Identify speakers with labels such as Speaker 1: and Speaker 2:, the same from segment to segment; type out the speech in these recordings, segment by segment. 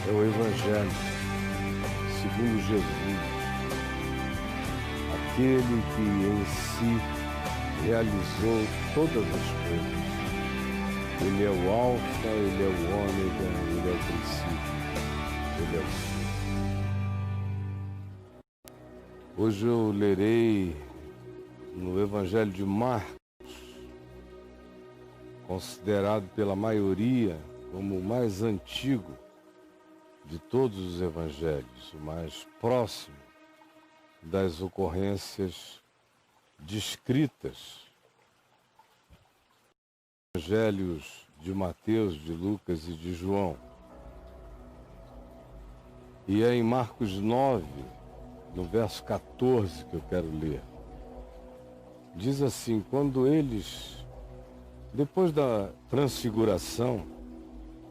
Speaker 1: é o Evangelho segundo Jesus, aquele que em si realizou todas as coisas. Ele é o Alfa, ele é o Ômega, ele é o princípio, ele é o fim. Hoje eu lerei no Evangelho de Marcos, considerado pela maioria como o mais antigo de todos os evangelhos, o mais próximo das ocorrências descritas. Evangelhos de Mateus, de Lucas e de João. E é em Marcos 9, no verso 14, que eu quero ler. Diz assim: quando eles, depois da transfiguração,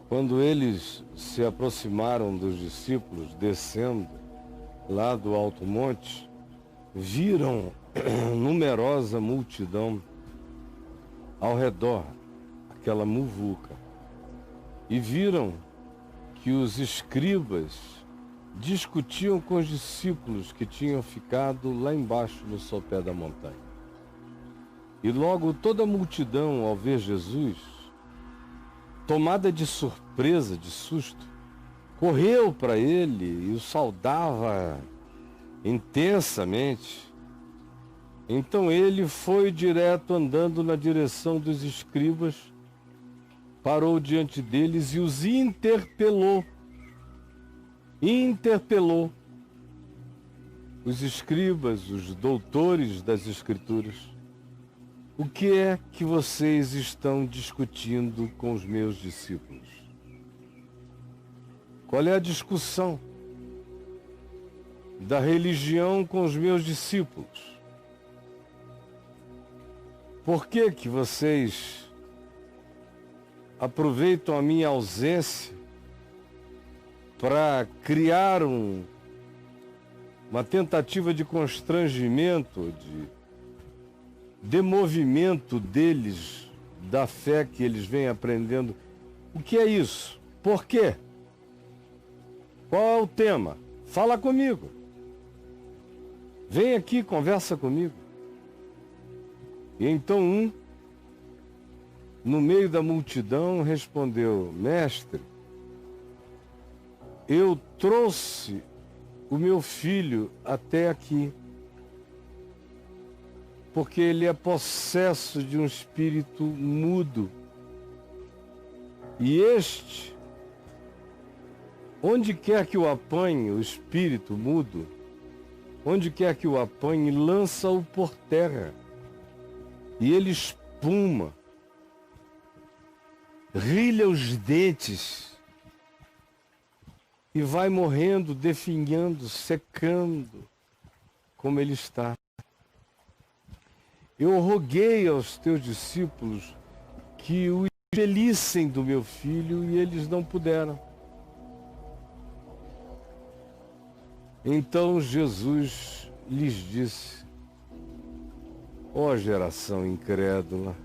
Speaker 1: quando eles se aproximaram dos discípulos, descendo lá do alto monte, viram numerosa multidão ao redor, aquela muvuca, e viram que os escribas discutiam com os discípulos que tinham ficado lá embaixo no sopé da montanha. E logo toda a multidão, ao ver Jesus, tomada de surpresa, de susto, correu para ele e o saudava intensamente. Então ele foi direto andando na direção dos escribas, parou diante deles e os interpelou. Os escribas, os doutores das Escrituras: o que é que vocês estão discutindo com os meus discípulos? Qual é a discussão da religião com os meus discípulos? Por que que vocês aproveitam a minha ausência para criar uma tentativa de constrangimento, de demovimento deles, da fé que eles vêm aprendendo? O que é isso? Por quê? Qual é o tema? Fala comigo. Vem aqui, conversa comigo. E então no meio da multidão, respondeu: mestre, eu trouxe o meu filho até aqui, porque ele é possesso de um espírito mudo. E este, onde quer que o apanhe, o espírito mudo, onde quer que o apanhe, lança-o por terra. E ele espuma, rilha os dentes e vai morrendo, definhando, secando, como ele está. Eu roguei aos teus discípulos que o expelissem do meu filho e eles não puderam. Então Jesus lhes disse: ó geração incrédula,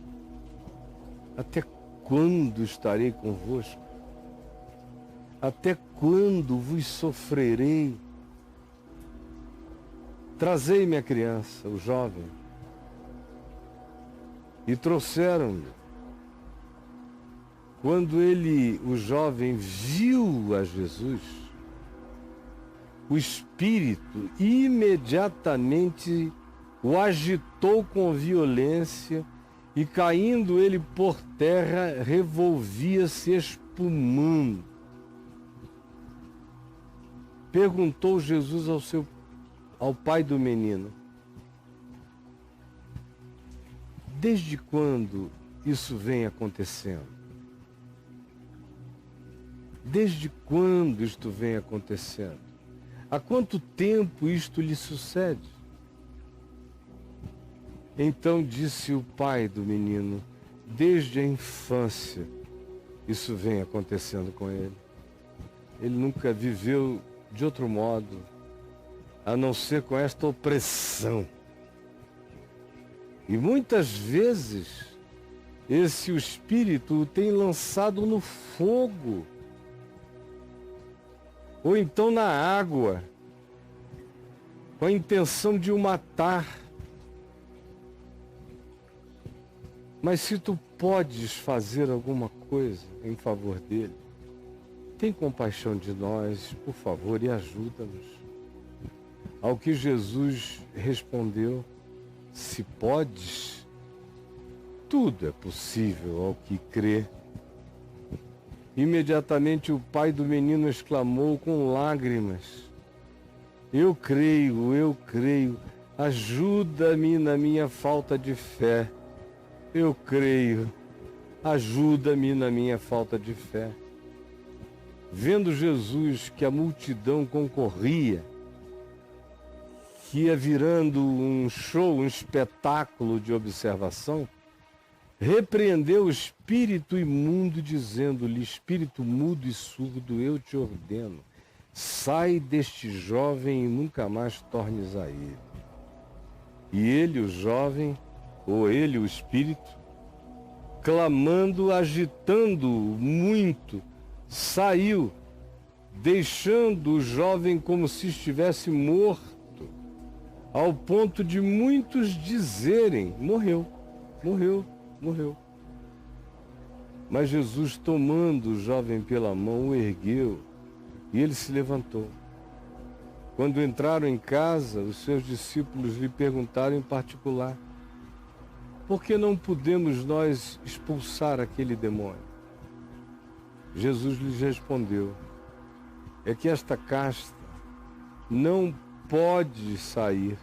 Speaker 1: até quando estarei convosco? Até quando vos sofrerei? Trazei-me a criança, o jovem. E trouxeram-me. Quando o jovem, viu a Jesus, o espírito imediatamente o agitou com violência e, caindo ele por terra, revolvia-se espumando. Perguntou Jesus ao pai do menino: desde quando isso vem acontecendo? Desde quando isto vem acontecendo? Há quanto tempo isto lhe sucede? Então disse o pai do menino: desde a infância isso vem acontecendo com ele. Ele nunca viveu de outro modo, a não ser com esta opressão. E muitas vezes o espírito o tem lançado no fogo ou então na água, com a intenção de o matar. Mas se tu podes fazer alguma coisa em favor dele, tem compaixão de nós, por favor, e ajuda-nos. Ao que Jesus respondeu: se podes, tudo é possível ao que crê. Imediatamente o pai do menino exclamou com lágrimas: eu creio, ajuda-me na minha falta de fé. Eu creio, ajuda-me na minha falta de fé. Vendo Jesus que a multidão concorria, que ia virando um show, um espetáculo de observação, repreendeu o espírito imundo, dizendo-lhe: espírito mudo e surdo, eu te ordeno, sai deste jovem e nunca mais tornes a ele. E ele, o jovem, ou ele, o espírito, clamando, agitando muito, saiu, deixando o jovem como se estivesse morto, ao ponto de muitos dizerem: morreu. Mas Jesus, tomando o jovem pela mão, o ergueu e ele se levantou. Quando entraram em casa, os seus discípulos lhe perguntaram em particular: por que não podemos nós expulsar aquele demônio? Jesus lhes respondeu: é que esta casta não pode sair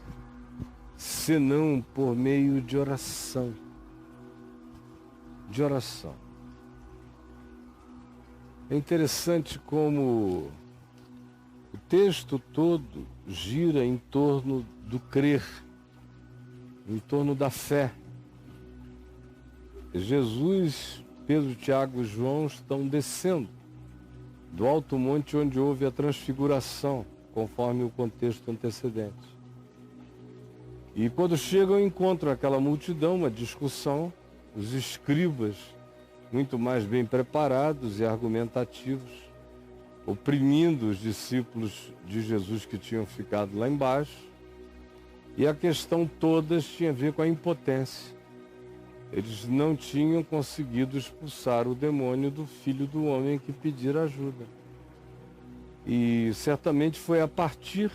Speaker 1: senão por meio de oração. De oração. É interessante como o texto todo gira em torno do crer, em torno da fé. Jesus, Pedro, Tiago e João estão descendo do alto monte onde houve a transfiguração, conforme o contexto antecedente. E quando chegam, encontram aquela multidão, uma discussão, os escribas muito mais bem preparados e argumentativos, oprimindo os discípulos de Jesus que tinham ficado lá embaixo, e a questão toda tinha a ver com a impotência. Eles não tinham conseguido expulsar o demônio do filho do homem que pedira ajuda. E certamente foi a partir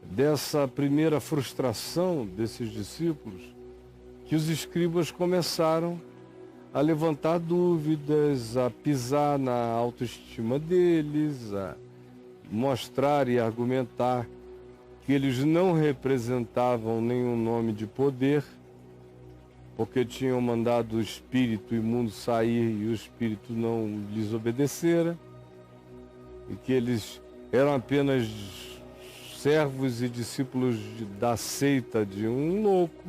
Speaker 1: dessa primeira frustração desses discípulos que os escribas começaram a levantar dúvidas, a pisar na autoestima deles, a mostrar e argumentar que eles não representavam nenhum nome de poder, porque tinham mandado o espírito imundo sair e o espírito não lhes obedecera, e que eles eram apenas servos e discípulos da seita de um louco,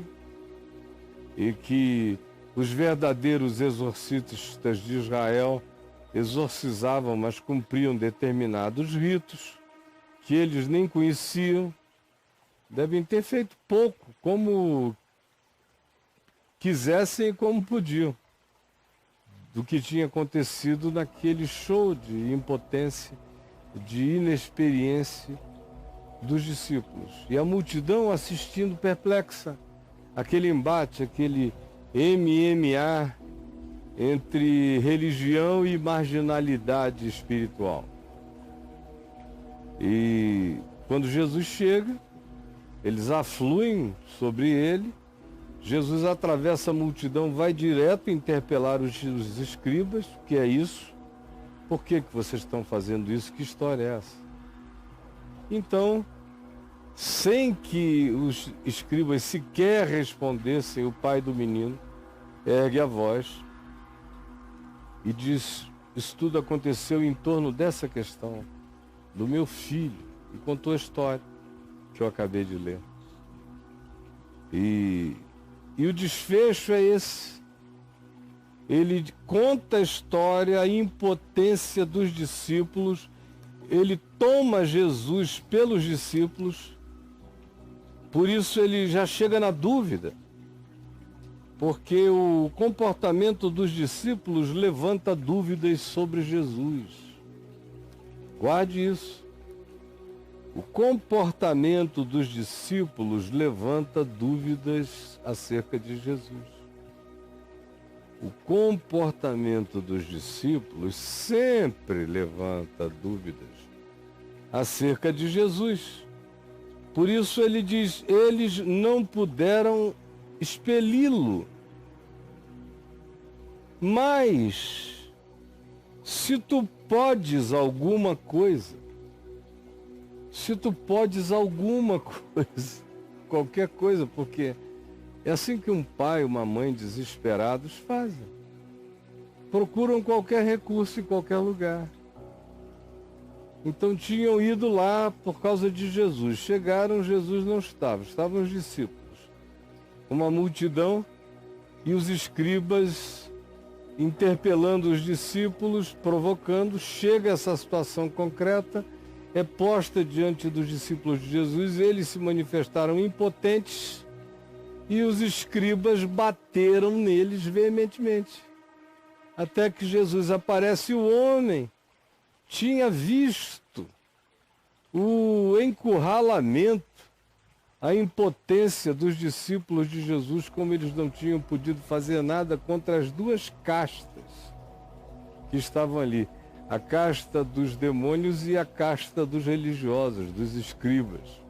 Speaker 1: e que os verdadeiros exorcistas de Israel exorcizavam, mas cumpriam determinados ritos que eles nem conheciam, devem ter feito pouco, como quisessem e como podiam, do que tinha acontecido naquele show de impotência, de inexperiência dos discípulos. E a multidão assistindo perplexa, aquele embate, aquele MMA entre religião e marginalidade espiritual. E quando Jesus chega, eles afluem sobre ele. Jesus atravessa a multidão, vai direto interpelar os escribas: o que é isso? Por que vocês estão fazendo isso? Que história é essa? Então, sem que os escribas sequer respondessem, o pai do menino ergue a voz e diz: isso tudo aconteceu em torno dessa questão, do meu filho, e contou a história que eu acabei de ler. E o desfecho é esse. Ele conta a história, a impotência dos discípulos, ele toma Jesus pelos discípulos, por isso ele já chega na dúvida, porque o comportamento dos discípulos levanta dúvidas sobre Jesus. Guarde isso. O comportamento dos discípulos levanta dúvidas acerca de Jesus. O comportamento dos discípulos sempre levanta dúvidas acerca de Jesus. Por isso ele diz, eles não puderam expeli-lo. Mas, se tu podes alguma coisa, qualquer coisa, porque é assim que um pai e uma mãe desesperados fazem. Procuram qualquer recurso em qualquer lugar. Então tinham ido lá por causa de Jesus. Chegaram, Jesus não estava, estavam os discípulos. Uma multidão e os escribas interpelando os discípulos, provocando. Chega essa situação concreta, é posta diante dos discípulos de Jesus, eles se manifestaram impotentes e os escribas bateram neles veementemente. Até que Jesus aparece, o homem tinha visto o encurralamento, a impotência dos discípulos de Jesus, como eles não tinham podido fazer nada contra as duas castas que estavam ali. A casta dos demônios e a casta dos religiosos, dos escribas.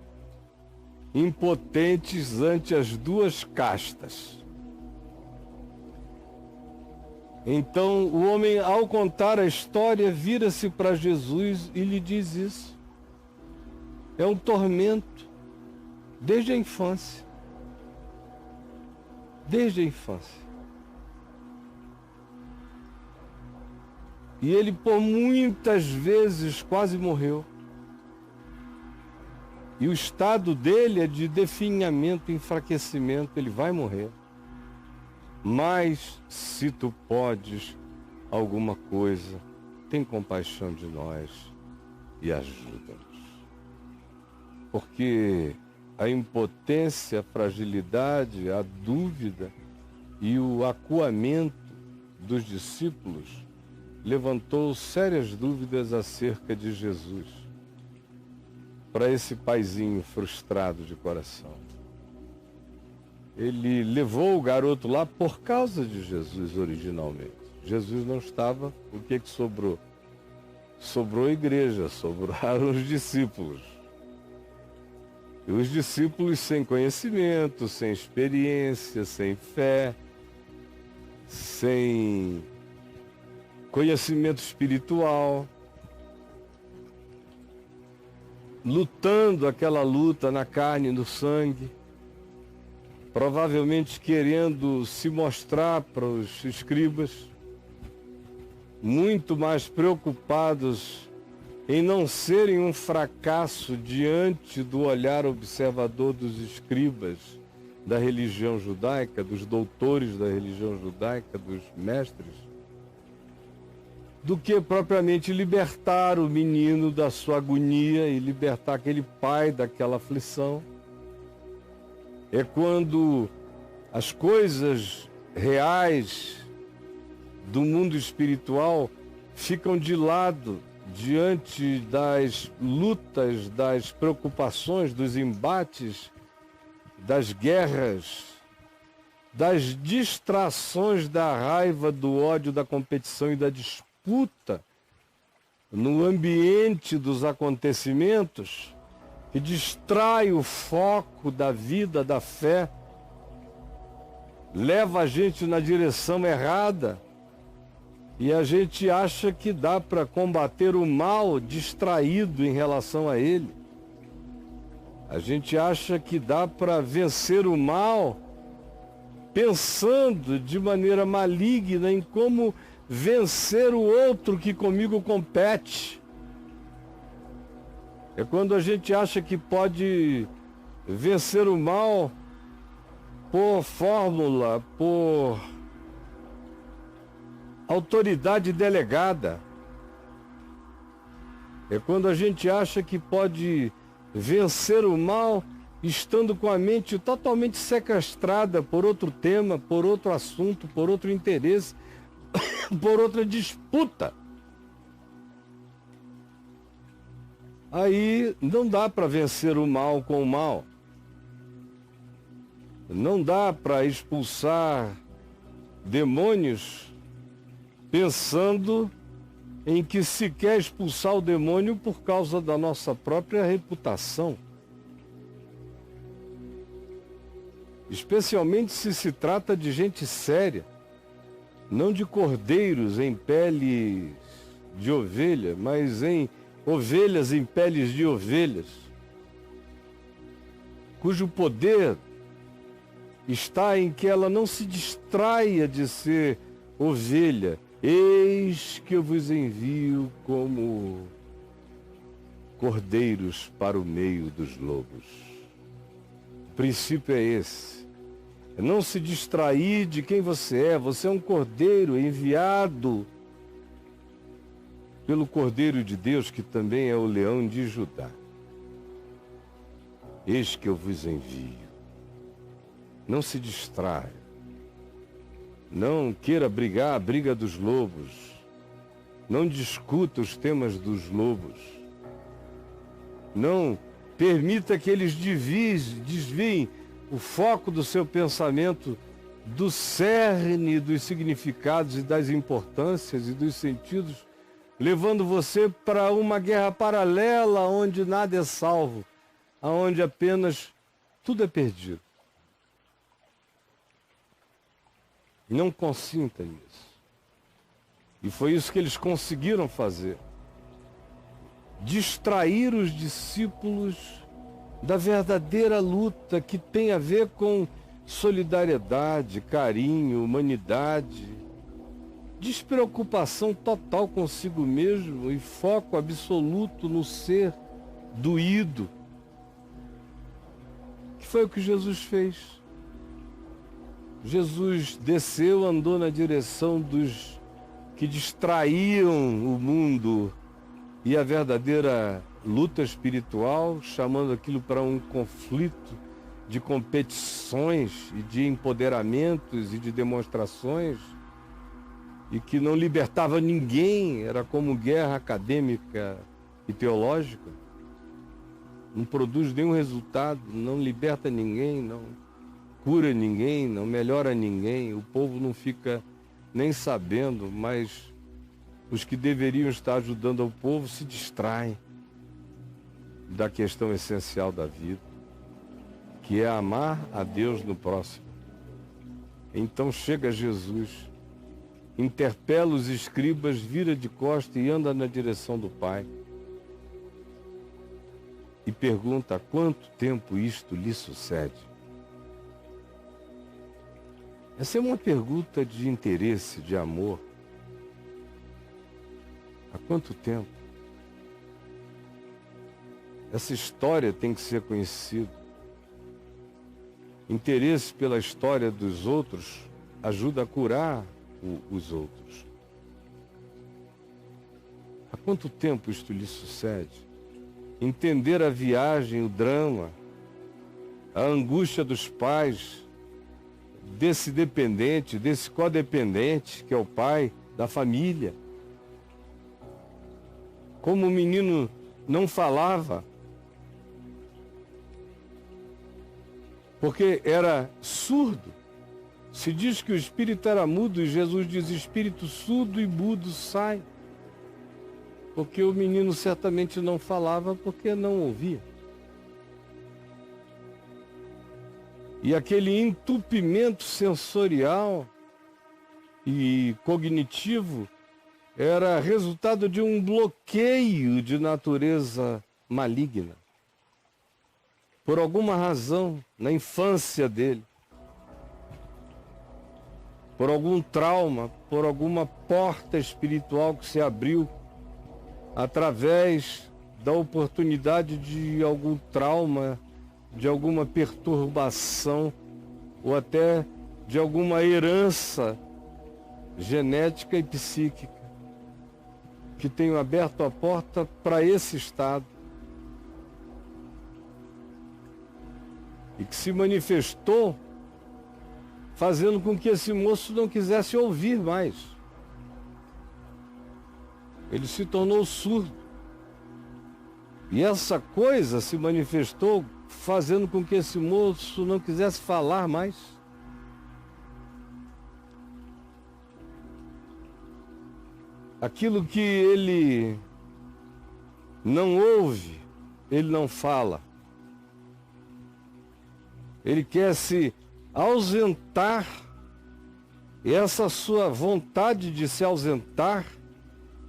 Speaker 1: Impotentes ante as duas castas. Então o homem, ao contar a história, vira-se para Jesus e lhe diz isso. É um tormento desde a infância. Desde a infância. E ele por muitas vezes quase morreu. E o estado dele é de definhamento, enfraquecimento, ele vai morrer. Mas se tu podes alguma coisa, tem compaixão de nós e ajuda-nos. Porque a impotência, a fragilidade, a dúvida e o acuamento dos discípulos levantou sérias dúvidas acerca de Jesus para esse paizinho frustrado de coração. Ele levou o garoto lá por causa de Jesus originalmente. Jesus não estava, o que sobrou? Sobrou a igreja, sobraram os discípulos. E os discípulos sem conhecimento, sem experiência, sem fé, sem conhecimento espiritual, lutando aquela luta na carne e no sangue, provavelmente querendo se mostrar para os escribas, muito mais preocupados em não serem um fracasso diante do olhar observador dos escribas da religião judaica, dos doutores da religião judaica, dos mestres, do que propriamente libertar o menino da sua agonia e libertar aquele pai daquela aflição. É quando as coisas reais do mundo espiritual ficam de lado diante das lutas, das preocupações, dos embates, das guerras, das distrações da raiva, do ódio, da competição e da disputa no ambiente dos acontecimentos, que distrai o foco da vida, da fé, leva a gente na direção errada e a gente acha que dá para combater o mal distraído em relação a ele. A gente acha que dá para vencer o mal pensando de maneira maligna em como vencer o outro que comigo compete. É quando a gente acha que pode vencer o mal por fórmula, por autoridade delegada. É quando a gente acha que pode vencer o mal estando com a mente totalmente sequestrada por outro tema, por outro assunto, por outro interesse, por outra disputa. aí não dá para vencer o mal com o mal. Não dá para expulsar demônios pensando em que se quer expulsar o demônio por causa da nossa própria reputação. Especialmente se trata de gente séria, não de cordeiros em pele de ovelha, mas em ovelhas em peles de ovelhas, cujo poder está em que ela não se distraia de ser ovelha. Eis que eu vos envio como cordeiros para o meio dos lobos. O princípio é esse. É não se distrair de quem você é. Você é um cordeiro enviado pelo Cordeiro de Deus, que também é o leão de Judá. Eis que eu vos envio. Não se distraia. Não queira brigar a briga dos lobos. Não discuta os temas dos lobos. Não permita que eles desviem o foco do seu pensamento do cerne dos significados e das importâncias e dos sentidos, levando você para uma guerra paralela onde nada é salvo, onde apenas tudo é perdido. Não consinta nisso. E foi isso que eles conseguiram fazer. Distrair os discípulos da verdadeira luta que tem a ver com solidariedade, carinho, humanidade, despreocupação total consigo mesmo e foco absoluto no ser doído. Que foi o que Jesus fez. Jesus desceu, andou na direção dos que distraíam o mundo e a verdadeira luta espiritual, chamando aquilo para um conflito de competições e de empoderamentos e de demonstrações, e que não libertava ninguém, era como guerra acadêmica e teológica, não produz nenhum resultado, não liberta ninguém, não cura ninguém, não melhora ninguém, o povo não fica nem sabendo, mas os que deveriam estar ajudando ao povo se distraem da questão essencial da vida, que é amar a Deus no próximo. Então chega Jesus, interpela os escribas, vira de costas e anda na direção do Pai. E pergunta: há quanto tempo isto lhe sucede? Essa é uma pergunta de interesse, de amor. Há quanto tempo? Essa história tem que ser conhecida. Interesse pela história dos outros ajuda a curar os outros. Há quanto tempo isto lhe sucede? Entender a viagem, o drama, a angústia dos pais, desse dependente, desse codependente, que é o pai da família. Como o menino não falava, porque era surdo. Se diz que o espírito era mudo, e Jesus diz: espírito surdo e mudo sai. Porque o menino certamente não falava porque não ouvia. E aquele entupimento sensorial e cognitivo era resultado de um bloqueio de natureza maligna. Por alguma razão, na infância dele, por algum trauma, por alguma porta espiritual que se abriu através da oportunidade de algum trauma, de alguma perturbação ou até de alguma herança genética e psíquica que tenha aberto a porta para esse estado e que se manifestou fazendo com que esse moço não quisesse ouvir mais. Ele se tornou surdo E essa coisa se manifestou fazendo com que esse moço não quisesse falar mais. Aquilo que ele não ouve, ele não fala. Ele quer se ausentar, e essa sua vontade de se ausentar,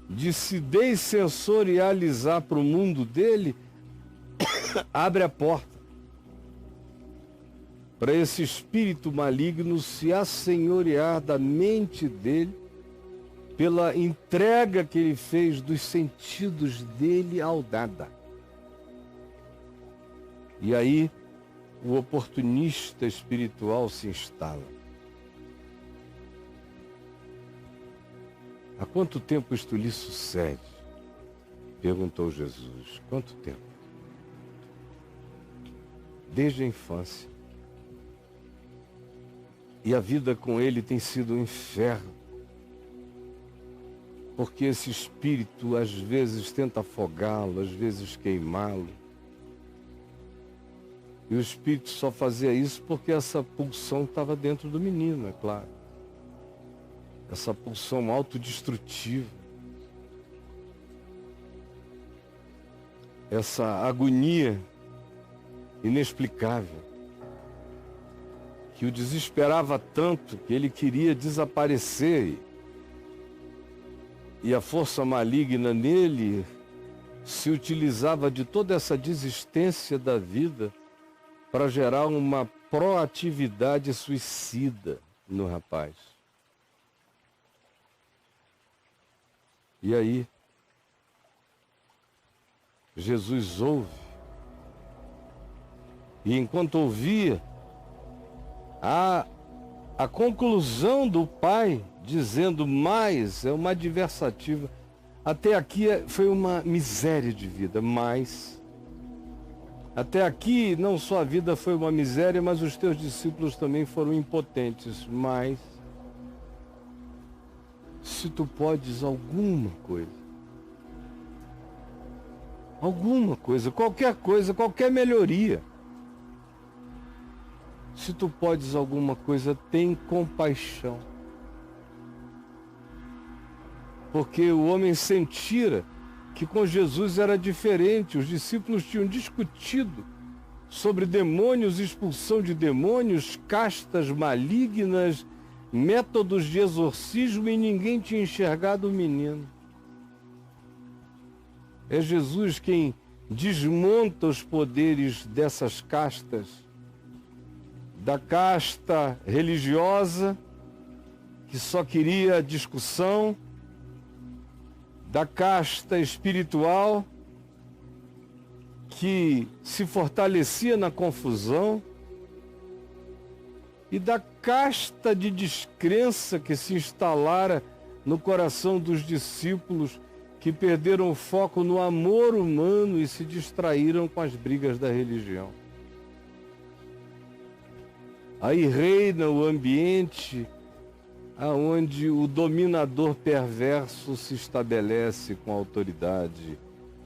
Speaker 1: de se dessensorializar para o mundo dele, abre a porta para esse espírito maligno se assenhorear da mente dele, pela entrega que ele fez dos sentidos dele ao nada. E aí o oportunista espiritual se instala. Há quanto tempo isto lhe sucede? Perguntou Jesus. Quanto tempo? Desde a infância. E a vida com ele tem sido um inferno. Porque esse espírito às vezes tenta afogá-lo, às vezes queimá-lo. E o espírito só fazia isso porque essa pulsão estava dentro do menino, é claro. Essa pulsão autodestrutiva. Essa agonia inexplicável. Que o desesperava tanto que ele queria desaparecer. E a força maligna nele se utilizava de toda essa desistência da vida para gerar uma proatividade suicida no rapaz. E aí, Jesus ouve. E enquanto ouvia, a conclusão do pai, dizendo mais, é uma adversativa. Até aqui foi uma miséria de vida, mas até aqui não só a vida foi uma miséria, mas os teus discípulos também foram impotentes. Mas se tu podes alguma coisa, qualquer melhoria, se tu podes alguma coisa, tem compaixão. Porque o homem sentira que com Jesus era diferente. Os discípulos tinham discutido sobre demônios, expulsão de demônios, castas malignas, métodos de exorcismo, e ninguém tinha enxergado o menino. É Jesus quem desmonta os poderes dessas castas, da casta religiosa, que só queria discussão, da casta espiritual, que se fortalecia na confusão, e da casta de descrença que se instalara no coração dos discípulos, que perderam o foco no amor humano e se distraíram com as brigas da religião. Aí reina o ambiente aonde o dominador perverso se estabelece com autoridade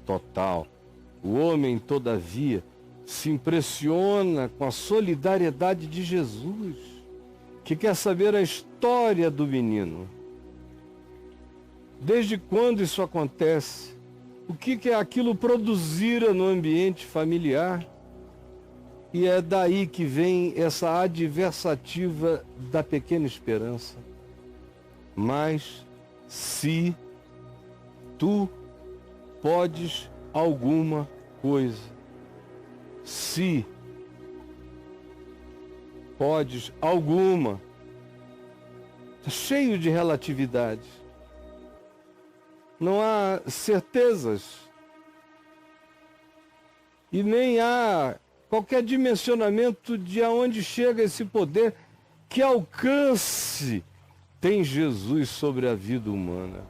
Speaker 1: total. O homem, todavia, se impressiona com a solidariedade de Jesus, que quer saber a história do menino. Desde quando isso acontece? O que aquilo produzira no ambiente familiar? E é daí que vem essa adversativa da pequena esperança. Mas se tu podes alguma coisa, se podes alguma, está cheio de relatividade. Não há certezas e nem há qualquer dimensionamento de aonde chega esse poder, que alcance tem Jesus sobre a vida humana.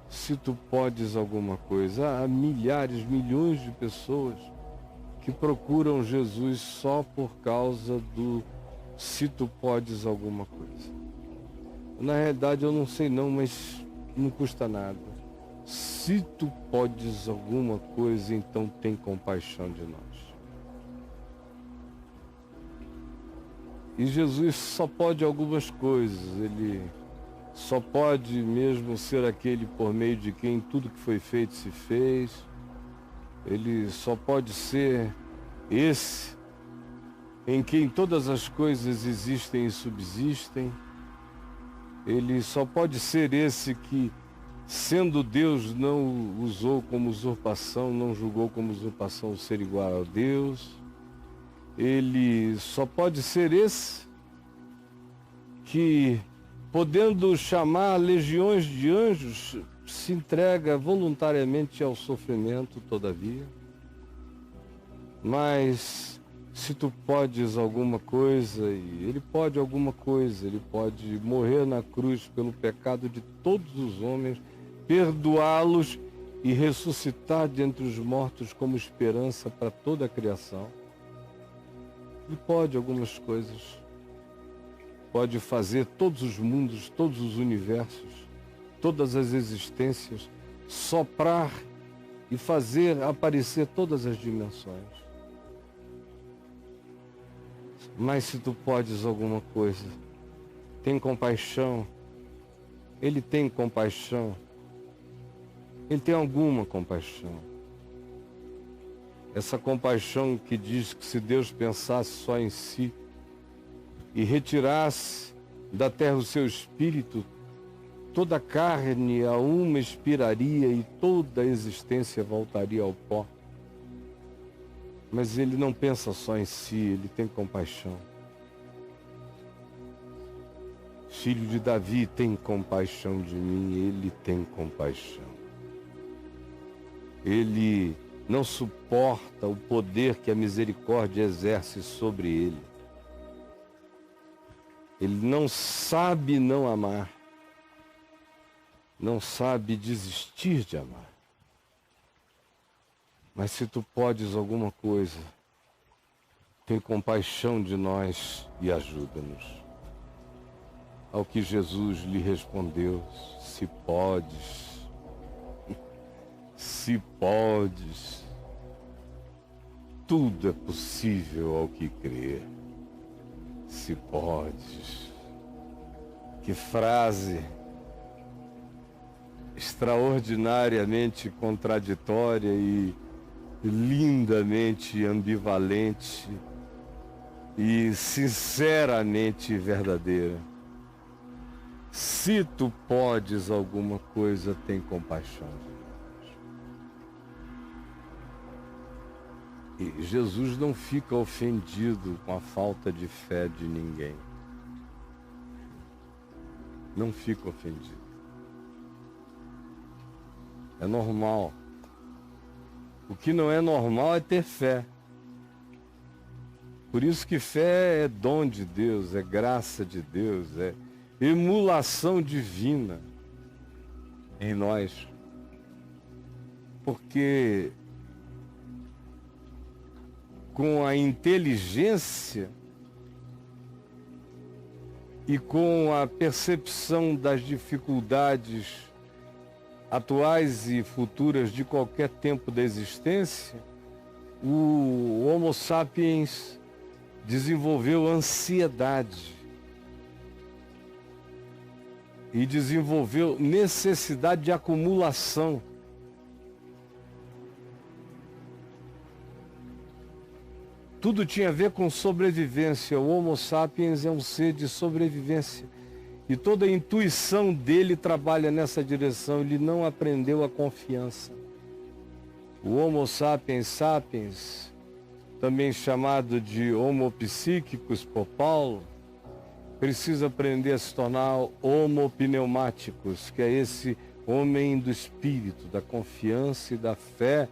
Speaker 1: Se tu podes alguma coisa, há milhares, milhões de pessoas que procuram Jesus só por causa do se tu podes alguma coisa. Na realidade eu não sei não, mas não custa nada. se tu podes alguma coisa, então tem compaixão de nós. E Jesus só pode algumas coisas, ele só pode mesmo ser aquele por meio de quem tudo que foi feito se fez, ele só pode ser esse em quem todas as coisas existem e subsistem, ele só pode ser esse que, sendo Deus, não usou como usurpação, não julgou como usurpação o ser igual a Deus. Ele só pode ser esse que, podendo chamar legiões de anjos, se entrega voluntariamente ao sofrimento, todavia. Mas se tu podes alguma coisa, e ele pode alguma coisa, ele pode morrer na cruz pelo pecado de todos os homens, perdoá-los e ressuscitar dentre os mortos como esperança para toda a criação. Ele pode algumas coisas, pode fazer todos os mundos, todos os universos, todas as existências, soprar e fazer aparecer todas as dimensões. Mas se tu podes alguma coisa, tem compaixão, ele tem compaixão, ele tem alguma compaixão. Essa compaixão que diz que se Deus pensasse só em si e retirasse da terra o seu espírito, toda a carne a uma expiraria e toda a existência voltaria ao pó. Mas ele não pensa só em si, ele tem compaixão. Filho de Davi, tem compaixão de mim, ele tem compaixão. Ele não suporta o poder que a misericórdia exerce sobre ele. Ele não sabe não amar, não sabe desistir de amar. Mas se tu podes alguma coisa, tem compaixão de nós e ajuda-nos. Ao que Jesus lhe respondeu, se podes, se podes, tudo é possível ao que crer. Se podes. Que frase extraordinariamente contraditória e lindamente ambivalente e sinceramente verdadeira. Se tu podes alguma coisa, tem compaixão de nós. E Jesus não fica ofendido com a falta de fé de ninguém. Não fica ofendido. É normal. O que não é normal é ter fé. Por isso que fé é dom de Deus, é graça de Deus, é emulação divina em nós. Porque com a inteligência e com a percepção das dificuldades atuais e futuras de qualquer tempo da existência, o Homo sapiens desenvolveu ansiedade e desenvolveu necessidade de acumulação. Tudo tinha a ver com sobrevivência. O Homo sapiens é um ser de sobrevivência. E toda a intuição dele trabalha nessa direção. Ele não aprendeu a confiança. O Homo sapiens sapiens, também chamado de Homo psíquicos por Paulo, precisa aprender a se tornar Homo pneumáticos, que é esse homem do espírito, da confiança e da fé,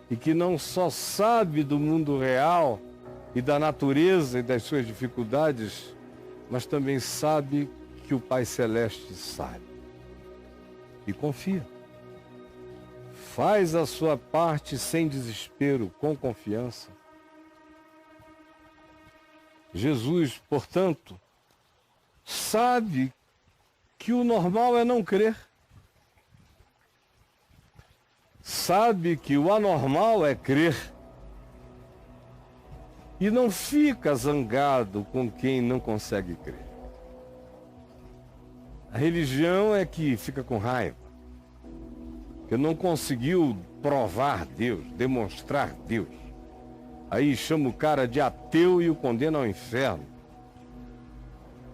Speaker 1: e que não só sabe do mundo real e da natureza e das suas dificuldades, mas também sabe que o Pai Celeste sabe. E confia. Faz a sua parte sem desespero, com confiança. Jesus, portanto, sabe que o normal é não crer. sabe que o anormal é crer e não fica zangado com quem não consegue crer. A religião é que fica com raiva, que não conseguiu provar Deus, demonstrar Deus. Aí chama o cara de ateu e o condena ao inferno,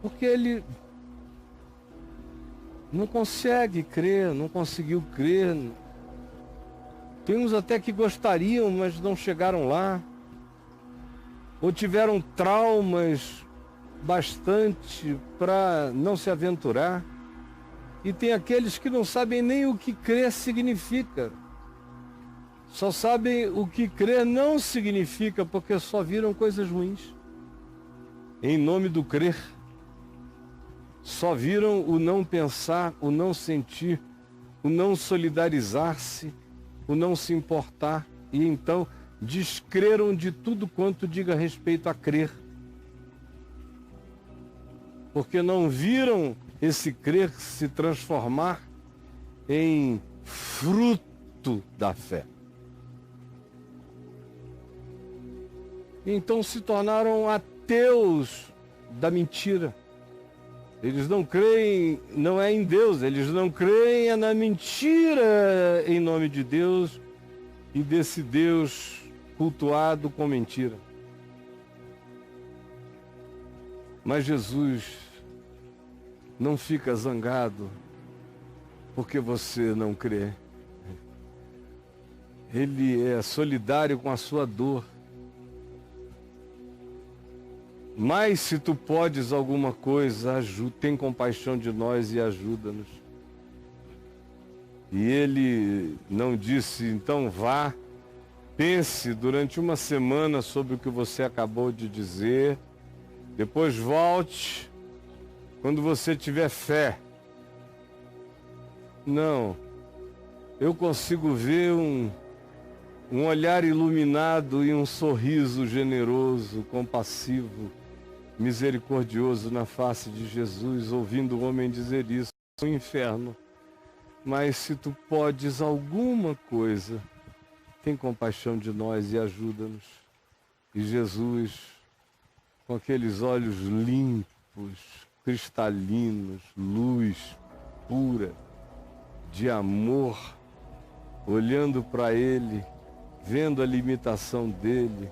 Speaker 1: porque ele não consegue crer, não conseguiu crer. Tem uns até que gostariam, mas não chegaram lá, ou tiveram traumas bastante para não se aventurar. E tem aqueles que não sabem nem o que crer significa. Só sabem o que crer não significa, porque só viram coisas ruins em nome do crer. Só viram o não pensar, o não sentir, o não solidarizar-se, o não se importar, e então descreram de tudo quanto diga respeito a crer. Porque não viram esse crer se transformar em fruto da fé. Então se tornaram ateus da mentira. Eles não creem, não é em Deus, eles não creem é na mentira em nome de Deus e desse Deus cultuado com mentira. Mas Jesus não fica zangado porque você não crê. Ele é solidário com a sua dor. Mas se tu podes alguma coisa, tem compaixão de nós e ajuda-nos. E ele não disse, então vá, pense durante uma semana sobre o que você acabou de dizer, depois volte quando você tiver fé. Não, eu consigo ver um olhar iluminado e um sorriso generoso, compassivo, misericordioso na face de Jesus, ouvindo o homem dizer isso no inferno. Mas se tu podes alguma coisa, tem compaixão de nós e ajuda-nos. E Jesus, com aqueles olhos limpos, cristalinos, luz pura, de amor, olhando para ele, vendo a limitação dele,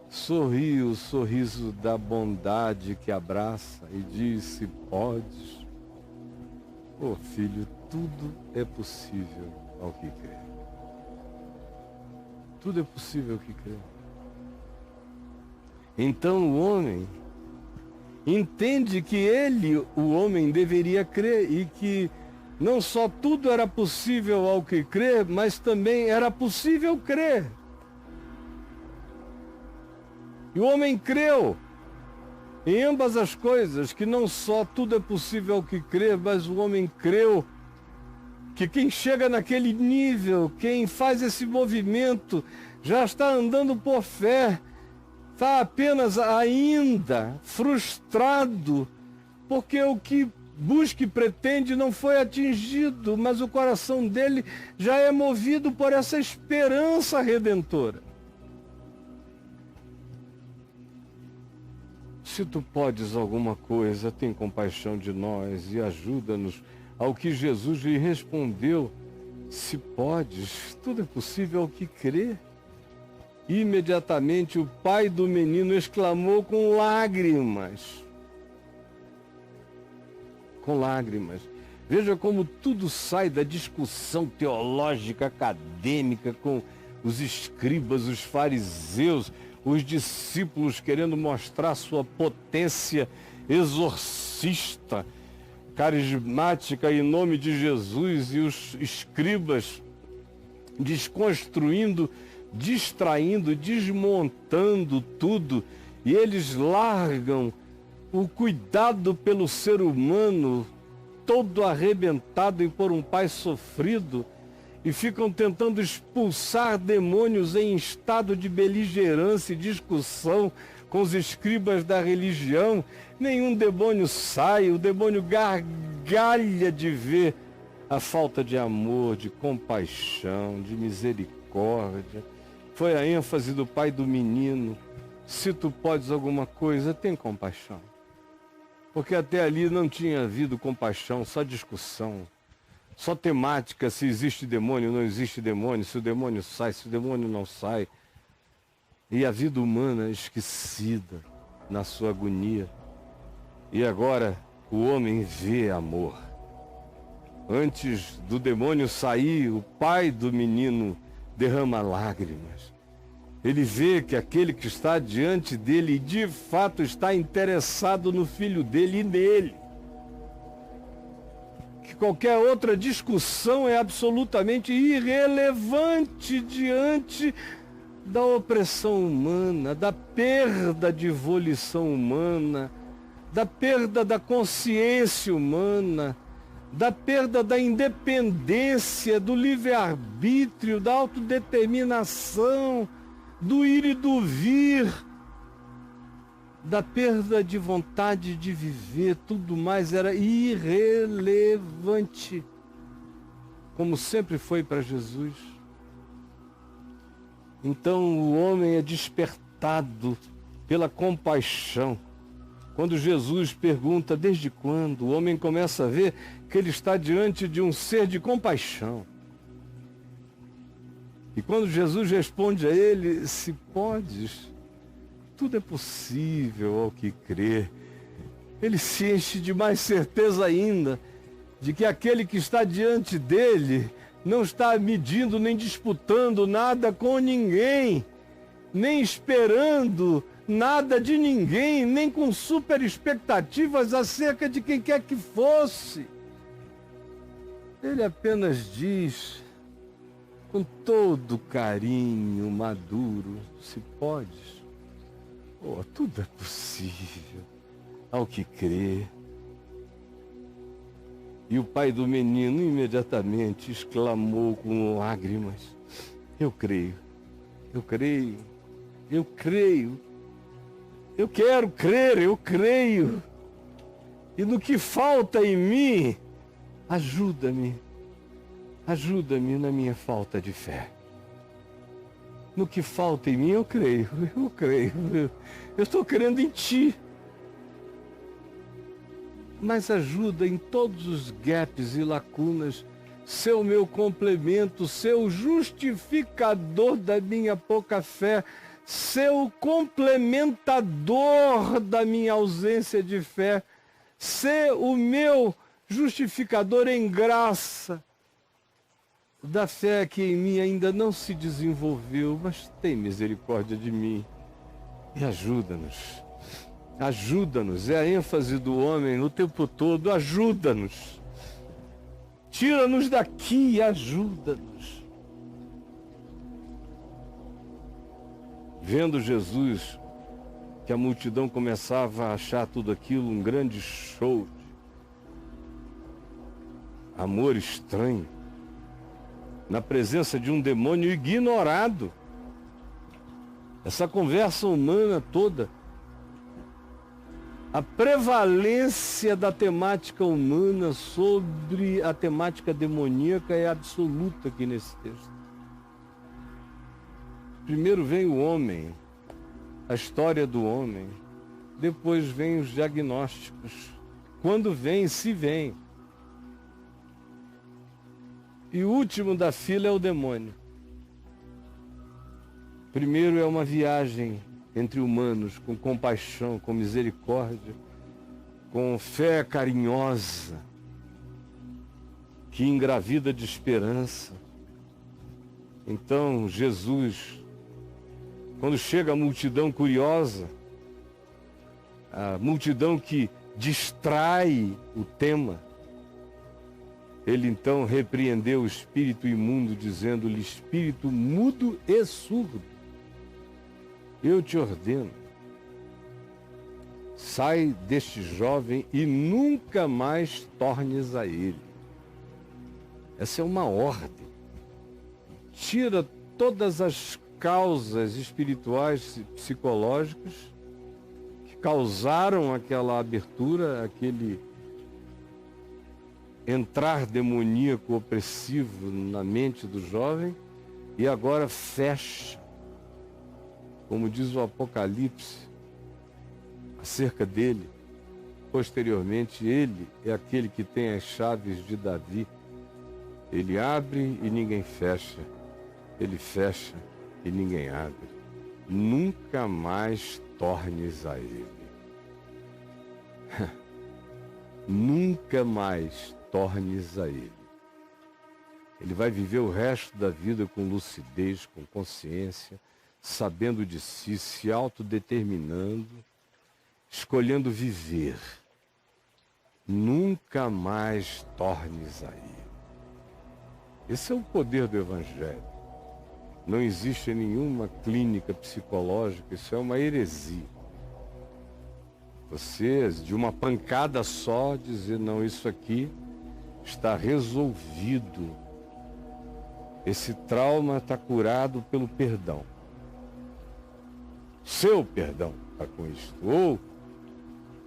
Speaker 1: sorriu o sorriso da bondade que abraça e disse, podes. Oh filho, tudo é possível ao que crê. Tudo é possível ao que crê. Então o homem entende que ele, o homem, deveria crer e que não só tudo era possível ao que crê, mas também era possível crer. E o homem creu em ambas as coisas, que não só tudo é possível ao que crê, mas o homem creu que quem chega naquele nível, quem faz esse movimento, já está andando por fé, está apenas ainda frustrado, porque o que busca e pretende não foi atingido, mas o coração dele já é movido por essa esperança redentora. Se tu podes alguma coisa, tem compaixão de nós e ajuda-nos. Ao que Jesus lhe respondeu, se podes, tudo é possível ao que crê. Imediatamente o pai do menino exclamou com lágrimas. Com lágrimas. Veja como tudo sai da discussão teológica, acadêmica, com os escribas, os fariseus, os discípulos querendo mostrar sua potência exorcista, carismática em nome de Jesus, e os escribas desconstruindo, distraindo, desmontando tudo, e eles largam o cuidado pelo ser humano, todo arrebentado e por um pai sofrido, e ficam tentando expulsar demônios em estado de beligerância e discussão com os escribas da religião. Nenhum demônio sai, o demônio gargalha de ver a falta de amor, de compaixão, de misericórdia. Foi a ênfase do pai do menino. Se tu podes alguma coisa, tem compaixão. Porque até ali não tinha havido compaixão, só discussão. Só temática, se existe demônio, não existe demônio, se o demônio sai, se o demônio não sai. E a vida humana esquecida na sua agonia. E agora o homem vê amor. Antes do demônio sair, o pai do menino derrama lágrimas. Ele vê que aquele que está diante dele, de fato, está interessado no filho dele e nele. Que qualquer outra discussão é absolutamente irrelevante diante da opressão humana, da perda de volição humana, da perda da consciência humana, da perda da independência, do livre-arbítrio, da autodeterminação, do ir e do vir, da perda de vontade de viver. Tudo mais era irrelevante, como sempre foi para Jesus. Então o homem é despertado pela compaixão. Quando Jesus pergunta desde quando, o homem começa a ver que ele está diante de um ser de compaixão. E quando Jesus responde a ele, se podes, tudo é possível ao que crê, ele se enche de mais certeza ainda de que aquele que está diante dele não está medindo nem disputando nada com ninguém, nem esperando nada de ninguém, nem com super expectativas acerca de quem quer que fosse. Ele apenas diz, com todo carinho maduro, se podes, oh, tudo é possível ao que crê. E o pai do menino imediatamente exclamou com lágrimas, eu creio, eu creio, eu creio. Eu quero crer, eu creio. E no que falta em mim, ajuda-me. Ajuda-me na minha falta de fé. No que falta em mim, eu creio, eu creio. Eu estou crendo em ti. Mas ajuda em todos os gaps e lacunas. Ser o meu complemento, ser o justificador da minha pouca fé, ser o complementador da minha ausência de fé, ser o meu justificador em graça da fé que em mim ainda não se desenvolveu, mas tem misericórdia de mim e ajuda-nos. Ajuda-nos, é a ênfase do homem o tempo todo, ajuda-nos. Tira-nos daqui e ajuda-nos. Vendo Jesus, que a multidão começava a achar tudo aquilo um grande show de amor estranho, na presença de um demônio ignorado. Essa conversa humana toda, a prevalência da temática humana sobre a temática demoníaca é absoluta aqui nesse texto. Primeiro vem o homem, a história do homem, depois vem os diagnósticos. Quando vem, se vem. E o último da fila é o demônio. Primeiro é uma viagem entre humanos, com compaixão, com misericórdia, com fé carinhosa, que engravida de esperança. Então, Jesus, quando chega a multidão curiosa, a multidão que distrai o tema, ele então repreendeu o espírito imundo, dizendo-lhe, espírito mudo e surdo, eu te ordeno, sai deste jovem e nunca mais tornes a ele. Essa é uma ordem. Tira todas as causas espirituais e psicológicas que causaram aquela abertura, aquele entrar demoníaco opressivo na mente do jovem e agora fecha. Como diz o Apocalipse acerca dele, posteriormente ele é aquele que tem as chaves de Davi. Ele abre e ninguém fecha, ele fecha e ninguém abre. Nunca mais tornes a ele. Nunca mais tornes a ele. Ele vai viver o resto da vida com lucidez, com consciência, sabendo de si, se autodeterminando, escolhendo viver. Nunca mais tornes a ele. Esse é o poder do Evangelho. Não existe nenhuma clínica psicológica, isso é uma heresia. Você, de uma pancada só, dizer, não, isso aqui está resolvido. Esse trauma está curado pelo perdão. Seu perdão está com isto. Ou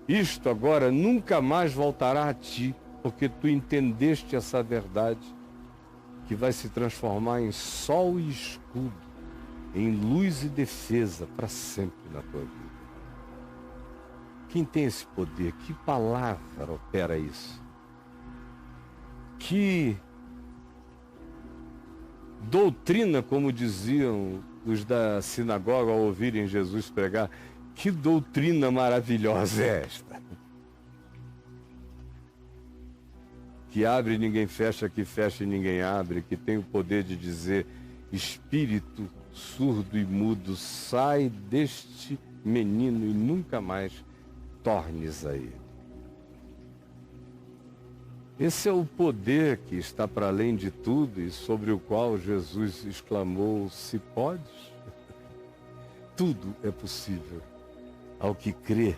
Speaker 1: isto agora nunca mais voltará a ti, porque tu entendeste essa verdade que vai se transformar em sol e escudo, em luz e defesa para sempre na tua vida. Quem tem esse poder? Que palavra opera isso? Que doutrina, como diziam os da sinagoga ao ouvirem Jesus pregar, que doutrina maravilhosa é esta? Que abre e ninguém fecha, que fecha e ninguém abre, que tem o poder de dizer, espírito surdo e mudo, sai deste menino e nunca mais tornes a ele. Esse é o poder que está para além de tudo e sobre o qual Jesus exclamou, se podes? Tudo é possível ao que crê.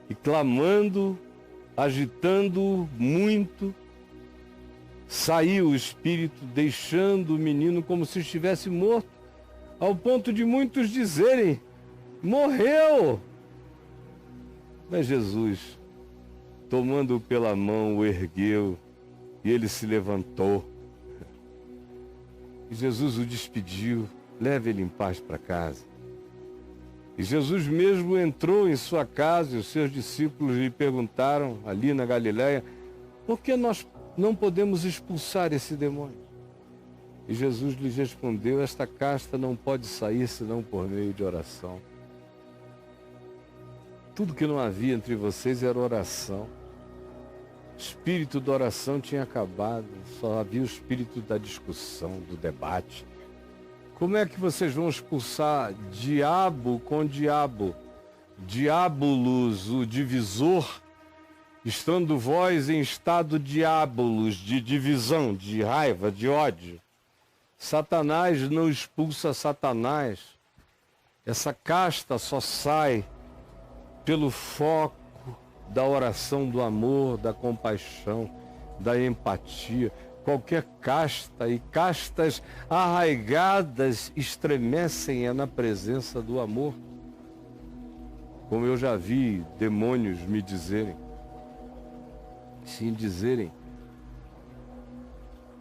Speaker 1: E clamando, agitando muito, saiu o espírito, deixando o menino como se estivesse morto, ao ponto de muitos dizerem, morreu! Mas Jesus, tomando-o pela mão, o ergueu e ele se levantou. E Jesus o despediu, leve ele em paz para casa. E Jesus mesmo entrou em sua casa e os seus discípulos lhe perguntaram, ali na Galileia, por que nós não podemos expulsar esse demônio? E Jesus lhes respondeu, esta casta não pode sair senão por meio de oração. Tudo que não havia entre vocês era oração. O espírito da oração tinha acabado, só havia o espírito da discussão, do debate. Como é que vocês vão expulsar diabo com diabo? Diabolos, o divisor, estando vós em estado diabolos, de divisão, de raiva, de ódio. Satanás não expulsa Satanás. Essa casta só sai pelo foco da oração do amor, da compaixão, da empatia. Qualquer casta e castas arraigadas estremecem na presença do amor. Como eu já vi demônios me dizerem, sim dizerem,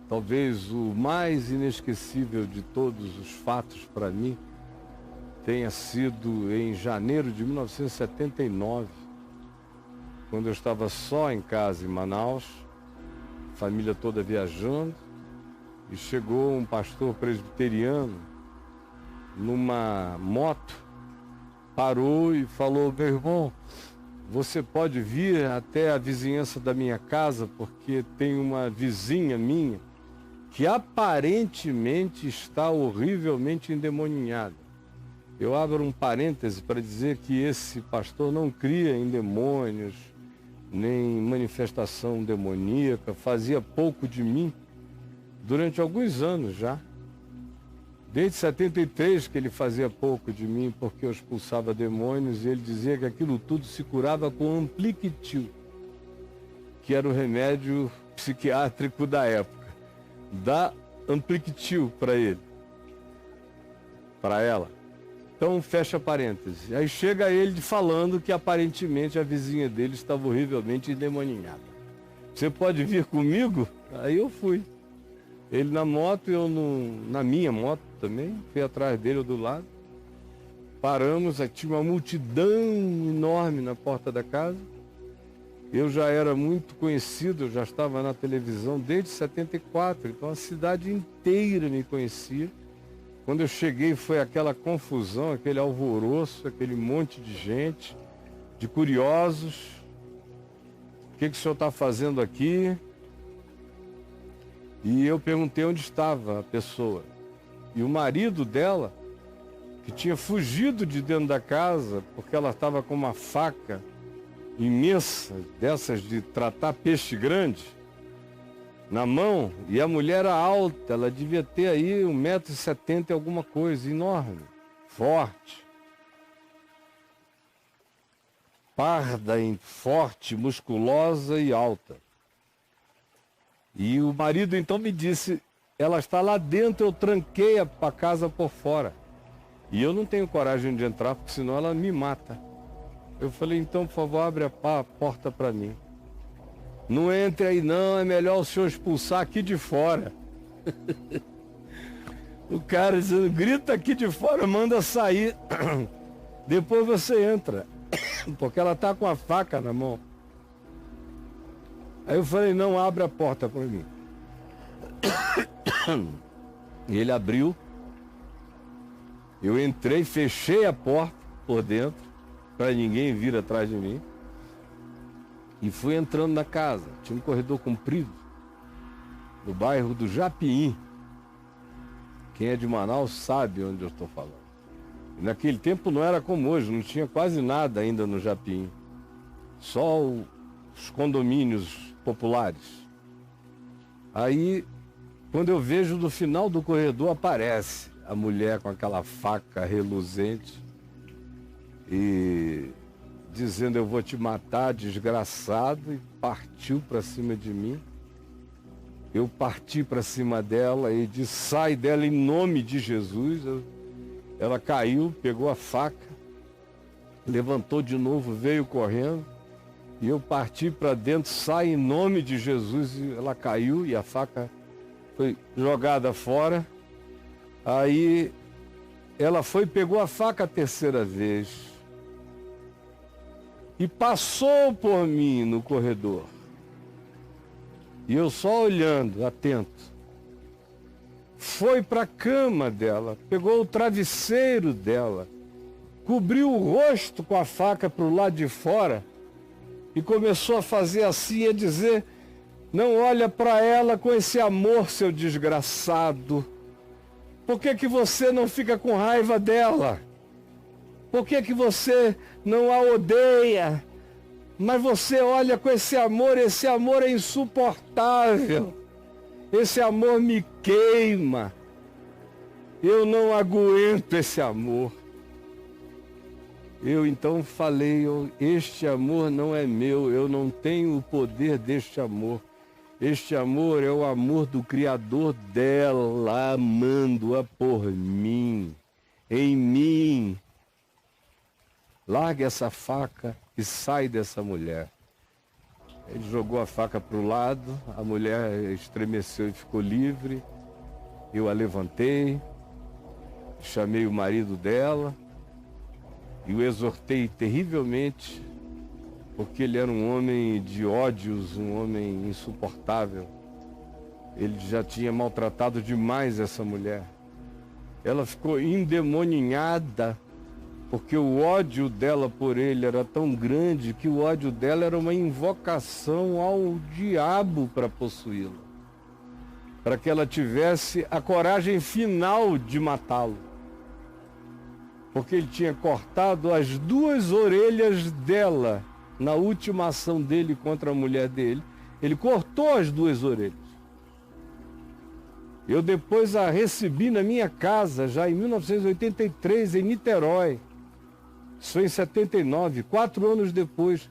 Speaker 1: talvez o mais inesquecível de todos os fatos para mim tenha sido em janeiro de 1979, quando eu estava só em casa em Manaus, família toda viajando, e chegou um pastor presbiteriano numa moto, parou e falou, meu irmão, você pode vir até a vizinhança da minha casa, porque tem uma vizinha minha que aparentemente está horrivelmente endemoniada. Eu abro um parêntese para dizer que esse pastor não cria em demônios, nem manifestação demoníaca, fazia pouco de mim durante alguns anos já. Desde 73 que ele fazia pouco de mim, porque eu expulsava demônios, e ele dizia que aquilo tudo se curava com Ampliquitil, que era o remédio psiquiátrico da época. Dá Ampliquitil para ele, para ela. Então, fecha parênteses. Aí chega ele falando que aparentemente a vizinha dele estava horrivelmente endemoniada. você pode vir comigo? Aí eu fui. Ele na moto, eu na minha moto também, fui atrás dele, eu do lado. Paramos, aí tinha uma multidão enorme na porta da casa. Eu já era muito conhecido, eu já estava na televisão desde 74, então a cidade inteira me conhecia. Quando eu cheguei foi aquela confusão, aquele alvoroço, aquele monte de gente, de curiosos. O que o senhor está fazendo aqui? E eu perguntei onde estava a pessoa. E o marido dela, que tinha fugido de dentro da casa, porque ela estava com uma faca imensa, dessas de tratar peixe grande, na mão, e a mulher era alta, ela devia ter aí 1,70 m e alguma coisa, enorme, forte, parda, forte, musculosa e alta. E o marido então me disse, ela está lá dentro, eu tranquei a casa por fora. E eu não tenho coragem de entrar, porque senão ela me mata. Eu falei, então, por favor, abre a porta para mim. Não entre aí não, é melhor o senhor expulsar aqui de fora. O cara dizendo, grita aqui de fora, manda sair. Depois você entra. Porque ela está com a faca na mão. Aí eu falei, não, abre a porta para mim. E ele abriu. Eu entrei, fechei a porta por dentro, para ninguém vir atrás de mim. E fui entrando na casa. Tinha um corredor comprido, no bairro do Japim. Quem é de Manaus sabe onde eu estou falando. E naquele tempo não era como hoje, não tinha quase nada ainda no Japim. Só os condomínios populares. Aí, quando eu vejo no final do corredor, aparece a mulher com aquela faca reluzente e dizendo, eu vou te matar, desgraçado, e partiu para cima de mim. Eu parti para cima dela e disse, sai dela em nome de Jesus. Ela caiu, pegou a faca, levantou de novo, veio correndo, e eu parti para dentro, sai em nome de Jesus, e ela caiu e a faca foi jogada fora. Aí ela foi e pegou a faca a terceira vez e passou por mim no corredor. E eu só olhando, atento. Foi para a cama dela, pegou o travesseiro dela, cobriu o rosto com a faca para o lado de fora e começou a fazer assim, a dizer, não olha para ela com esse amor, seu desgraçado. Por que que você não fica com raiva dela? Por que que você não a odeia? Mas você olha com esse amor é insuportável. Esse amor me queima. Eu não aguento esse amor. Eu então falei, este amor não é meu, eu não tenho o poder deste amor. Este amor é o amor do Criador dela, amando-a por mim, em mim. Larga essa faca e sai dessa mulher. Ele jogou a faca para o lado, a mulher estremeceu e ficou livre. Eu a levantei, chamei o marido dela e o exortei terrivelmente, porque ele era um homem de ódios, um homem insuportável. Ele já tinha maltratado demais essa mulher. Ela ficou endemoninhada, porque o ódio dela por ele era tão grande que o ódio dela era uma invocação ao diabo para possuí-la, para que ela tivesse a coragem final de matá-lo. Porque ele tinha cortado as 2 orelhas dela na última ação dele contra a mulher dele. Ele cortou as 2 orelhas. Eu depois a recebi na minha casa, já em 1983, em Niterói. Isso foi em 79, 4 anos depois.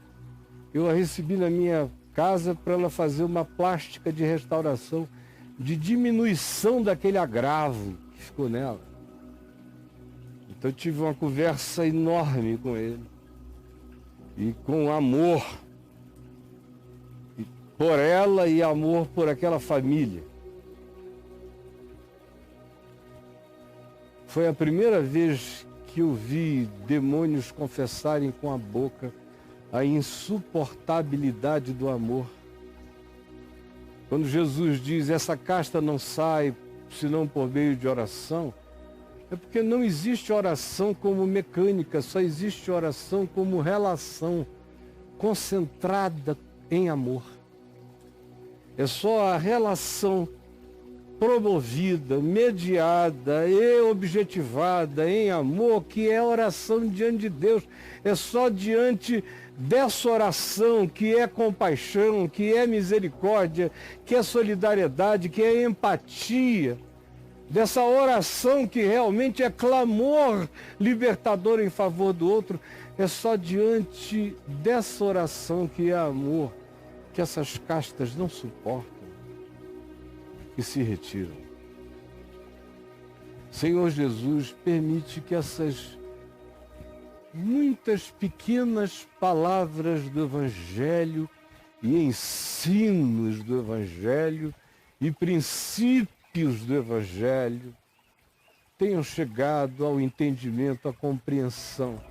Speaker 1: Eu a recebi na minha casa para ela fazer uma plástica de restauração, de diminuição daquele agravo que ficou nela. Então eu tive uma conversa enorme com ele. E com amor. E por ela e amor por aquela família. Foi a primeira vez que eu vi demônios confessarem com a boca a insuportabilidade do amor. Quando Jesus diz, essa casta não sai senão por meio de oração, é porque não existe oração como mecânica, só existe oração como relação concentrada em amor. É só a relação promovida, mediada e objetivada em amor que é oração diante de Deus. É só diante dessa oração que é compaixão, que é misericórdia, que é solidariedade, que é empatia, dessa oração que realmente é clamor libertador em favor do outro, é só diante dessa oração que é amor, que essas castas não suportam e se retiram. Senhor Jesus, permite que essas muitas pequenas palavras do Evangelho e ensinos do Evangelho e princípios do Evangelho tenham chegado ao entendimento, à compreensão,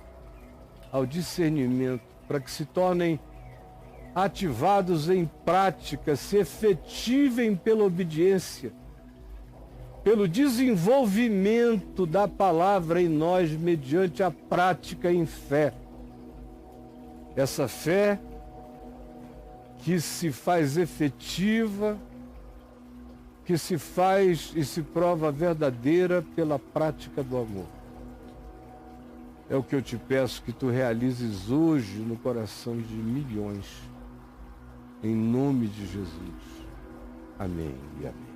Speaker 1: ao discernimento, para que se tornem ativados em prática, se efetivem pela obediência, pelo desenvolvimento da palavra em nós mediante a prática em fé. Essa fé que se faz efetiva, que se faz e se prova verdadeira pela prática do amor. É o que eu te peço que tu realizes hoje no coração de milhões. Em nome de Jesus. Amém e amém.